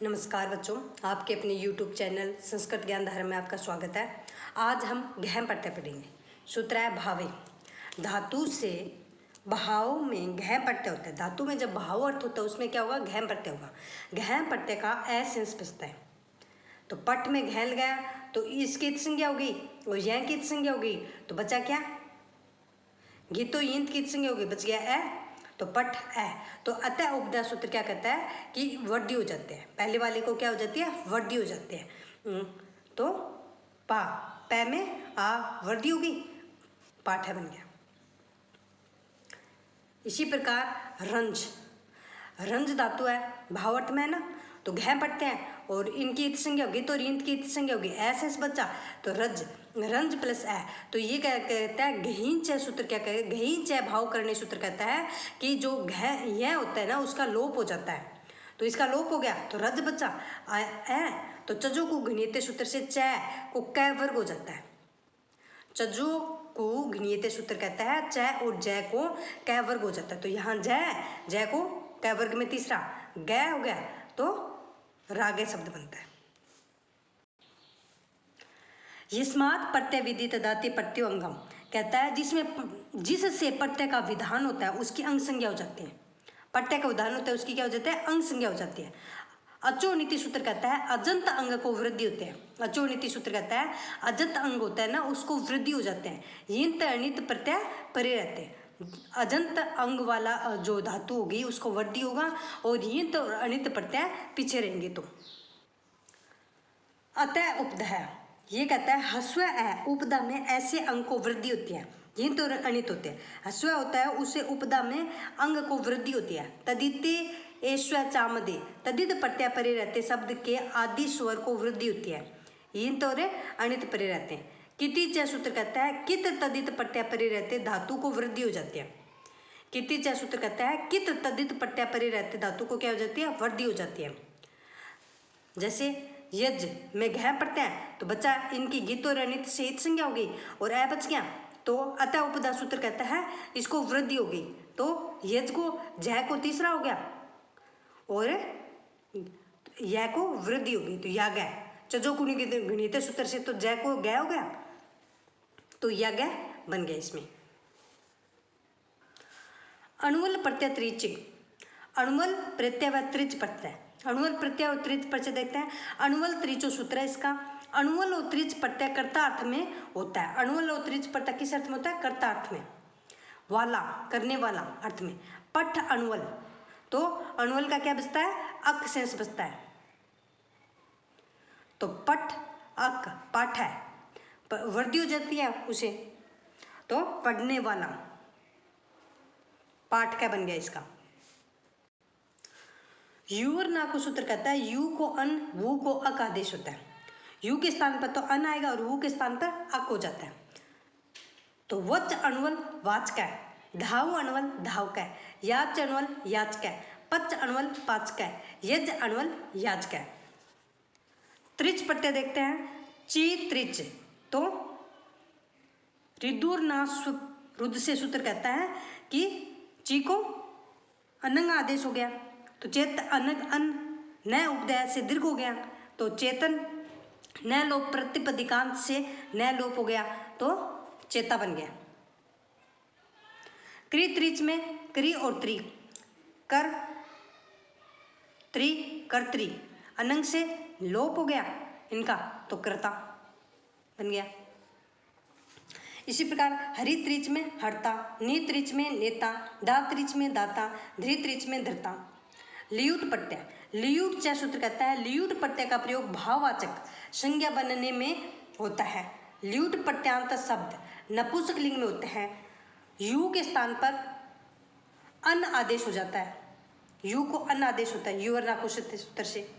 नमस्कार बच्चों, आपके अपने YouTube चैनल संस्कृत ज्ञान धारा में आपका स्वागत है। आज हम गहन प्रत्यय पढ़ेंगे। सूत्र है भावे। धातु से भाव में गहन प्रत्यय होता है। धातु में जब भाव अर्थ होता है उसमें क्या होगा? गहन प्रत्यय होगा। गहन प्रत्यय का एसेंस बचता है। तो पट में घैल गया तो इसकी संज्ञा होगी और यह की संज्ञा होगी, तो बचा क्या? गीतो ईंत की संज्ञा होगी, बच गया ए, तो पट है। तो अतः उपधा सूत्र क्या कहता है कि वृद्धि हो जाते हैं। पहले वाले को क्या हो जाती है? वृद्धि हो जाते हैं। तो पा पै में आ वृद्धि होगी, पाठ है बन गया। इसी प्रकार रंज, रंज धातु है, भावार्थ में है ना, तो घ पढ़ते हैं और इनकी संज्ञा होगी तो रींत की संज्ञा होगी, ऐसे बच्चा तो रज, रंज प्लस है। तो ये क्या कहता है? गहीन चय सूत्र क्या कहता है? गहीन चय भाव करने सूत्र कहता है कि जो घ यह होता है ना उसका लोप हो जाता है। तो इसका लोप हो गया तो रज बच्चा है, तो चजो को घनीयते सूत्र से चय को कै वर्ग हो जाता है। चजो को घनीयते सूत्र कहता है चय और जय को कै वर्ग हो जाता है। तो यहाँ जय, जय को कै वर्ग में तीसरा गय हो गया तो रागे शब्द बनता है। यस्मात् प्रत्यय विधि तदाति प्रत्ययो अंगम कहता है जिससे प्रत्यय का विधान होता है उसकी अंग संज्ञा हो जाती है। प्रत्यय का विधान होता है उसकी क्या हो जाता है? अंग संज्ञा हो जाती है। अचो नीति सूत्र कहता है अजंत अंग को वृद्धि होते हैं। अचो नीति सूत्र कहता है अजंत अंग होता है ना उसको वृद्धि हो जाते हैं। यिंत अनित प्रत्यय परे रहते हैं। अजंत अंग वाला जो धातु होगी उसको वृद्धि होगा और यिंत और अनित प्रत्यय पीछे रहेंगे। तो अतः उपधा, ये कहता है हस्व है उपदा में ऐसे अंग को वृद्धि होती है। यिंत और अनित होते हैं। हस्व होता है उसे उपदा में अंग को वृद्धि होती है। तदिते एश्व चामदे तदित प्रत्यय परे रहते शब्द के आदि स्वर को वृद्धि होती है। यिंत और अनित परे रहते हैं। किति च सूत्र कहता है कित तदित प्रत्यय परे रहते धातु को वृद्धि हो जाती है। किति च सूत्र कहता है कित तदित प्रत्यय परे रहते धातु को क्या हो जाती है? वृद्धि हो जाती है। जैसे यज में घ पढ़ते हैं तो बच्चा इनकी गीत और अनित से इत संज्ञा होगी और ए बच गया तो अतः उपदा सूत्र कहता है इसको वृद्धि होगी। तो यज को जय को तीसरा हो गया और यह को वृद्धि होगी तो या गय। चजो को गणित सूत्र से तो जय को गय हो गया तो या गय बन गया। इसमें अणुवल प्रत्यय त्रिच, अणुवल प्रत्यय व त्रिच प्रत्यय, अणुवल प्रत्यय और त्रिच प्रत्यय देखते हैं। अणुवल त्रिचो सूत्र है इसका। अणुवल और त्रिच प्रत्यय कर्ता अर्थ में होता है। अणुवल और त्रिच प्रत्यय किस अर्थ में होता है? कर्ता अर्थ में, वाला करने वाला अर्थ में। पठ अणुवल, तो अणुवल का क्या बचता है? अक शेष बचता है। तो पठ अक पाठ है, वृद्धि हो जाती है उसे तो पढ़ने वाला, पाठ का बन गया इसका। यू और ना को सूत्र कहता है यू को अन वू को अक आदेश होता है। यू के स्थान पर तो अन आएगा और वू के स्थान पर अक हो जाता है। तो वच अणुवल वाच का है, धाव अणुवल धाव का है, याच अणुवल याच का है, पच अणुवल पाच का है, यज अणुवल याच का है। त्रिच प्रत्यय देखते हैं। ची त्रिच, तो रिदूर ना रुद्ध से सूत्र कहता है कि ची को अनंग आदेश हो गया तो चेत अनग अन न उपदय से दीर्घ हो गया तो चेतन न लोप प्रतिपदिकांत से न लोप हो गया तो चेता बन गया। क्री त्रिच में क्री और त्रि, कर त्रि कर्त्री, अनंग से लोप हो गया इनका तो कर्ता बन गया। इसी प्रकार हरि त्रिच में हरता, नी त्रिच में नेता, दा त्रिच में दाता, ध्री त्रिच में धरता। लियूट प्रत्यय, लियूट च सूत्र कहता है लियूट प्रत्यय का प्रयोग भाववाचक संज्ञा बनने में होता है। लियूट प्रत्यांत शब्द नपुंसकलिंग में होते हैं। यू के स्थान पर अन आदेश हो जाता है, यू को अन आदेश होता है यू और नाको सूत्र से।